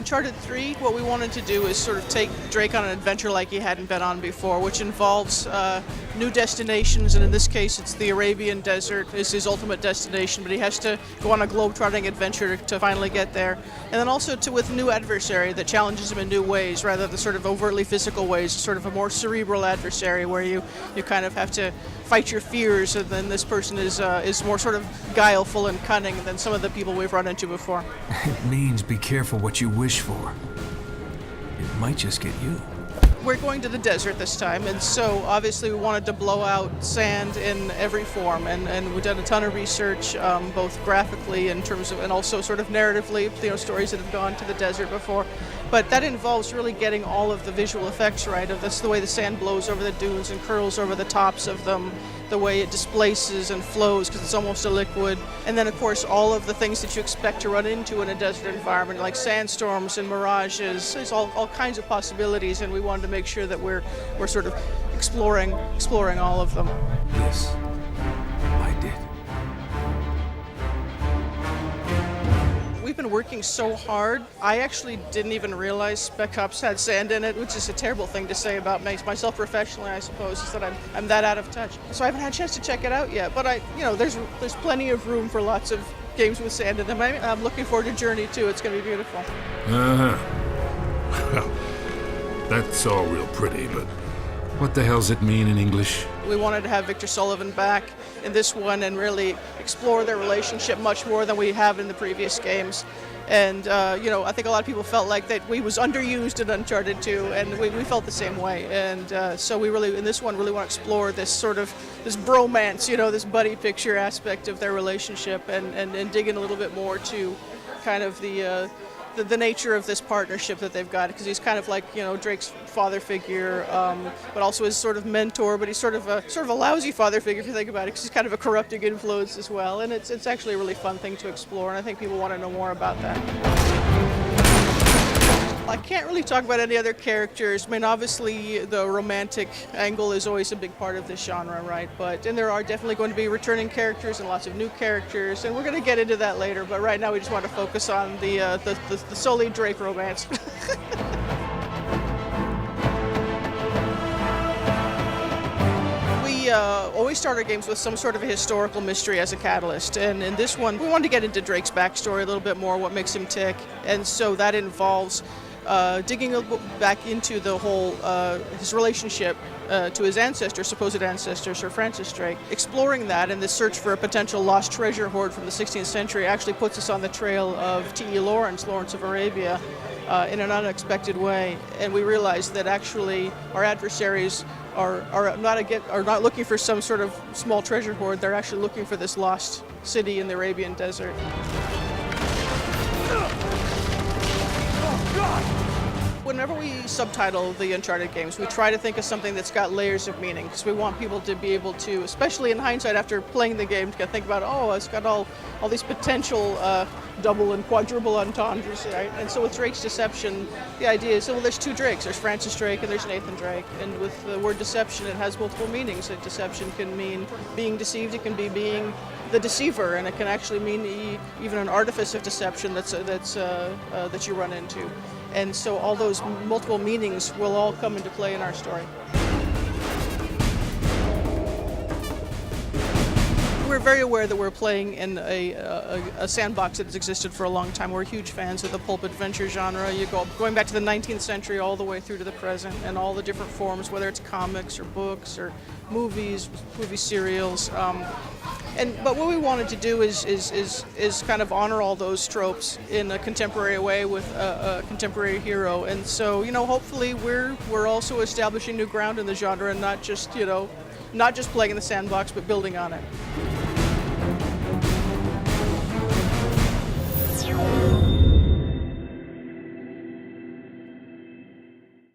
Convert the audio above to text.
Uncharted 3, what we wanted to do is sort of take Drake on an adventure like he hadn't been on before, which involves new destinations, and in this case it's the Arabian Desert is his ultimate destination, but he has to go on a globe-trotting adventure to finally get there. And then also with a new adversary that challenges him in new ways, rather than sort of overtly physical ways, sort of a more cerebral adversary where you kind of have to fight your fears, and then this person is more sort of guileful and cunning than some of the people we've run into before. It means be careful what you wish for. It might just get you. We're going to the desert this time, and so obviously we wanted to blow out sand in every form, and we've done a ton of research, both graphically in terms of, and also sort of narratively, stories that have gone to the desert before. But that involves really getting all of the visual effects right, of this, the way the sand blows over the dunes and curls over the tops of them, the way it displaces and flows because it's almost a liquid. And then, of course, all of the things that you expect to run into in a desert environment, like sandstorms and mirages. There's all kinds of possibilities, and we wanted to make sure that we're sort of exploring all of them. Yes, I did. We've been working so hard. I actually didn't even realize Spec Ops had sand in it, which is a terrible thing to say about myself professionally, I suppose, is that I'm that out of touch. So I haven't had a chance to check it out yet, but there's plenty of room for lots of games with sand in them. I'm looking forward to Journey too. It's going to be beautiful. Well, that's all real pretty, but what the hell's it mean in English? We wanted to have Victor Sullivan back in this one and really explore their relationship much more than we have in the previous games. And, I think a lot of people felt like that we was underused in Uncharted 2, and we felt the same way. And so we really, in this one, really want to explore this sort of, this bromance, this buddy picture aspect of their relationship and dig in a little bit more to kind of the nature of this partnership that they've got, because he's kind of like Drake's father figure, but also his sort of mentor. But he's sort of a lousy father figure if you think about it, because he's kind of a corrupting influence as well. And it's actually a really fun thing to explore, and I think people want to know more about that. I can't really talk about any other characters. I mean, obviously the romantic angle is always a big part of this genre, right? And there are definitely going to be returning characters and lots of new characters, and we're going to get into that later. But right now we just want to focus on the solely Drake romance. We always start our games with some sort of a historical mystery as a catalyst, and in this one we wanted to get into Drake's backstory a little bit more, what makes him tick, and so that involves digging a little back into the whole his relationship to his supposed ancestor, Sir Francis Drake. Exploring that and the search for a potential lost treasure hoard from the 16th century actually puts us on the trail of T.E. Lawrence of Arabia, in an unexpected way, and we realize that actually our adversaries are not looking for some sort of small treasure hoard. They're actually looking for this lost city in the Arabian desert. Whenever we subtitle the Uncharted games, we try to think of something that's got layers of meaning, because we want people to be able to, especially in hindsight after playing the game, to think about, it's got all these potential double and quadruple entendres, right? And so with Drake's deception, the idea is, there's two Drakes. There's Francis Drake and there's Nathan Drake. And with the word deception, it has multiple meanings. Deception can mean being deceived, it can be being the deceiver, and it can actually mean even an artifice of deception that you run into. And so all those multiple meanings will all come into play in our story. We're very aware that we're playing in a sandbox that has existed for a long time. We're huge fans of the pulp adventure genre. Going back to the 19th century all the way through to the present, and all the different forms, whether it's comics or books or movies, movie serials. But what we wanted to do is kind of honor all those tropes in a contemporary way with a contemporary hero. And so, hopefully we're also establishing new ground in the genre, and not just playing in the sandbox, but building on it.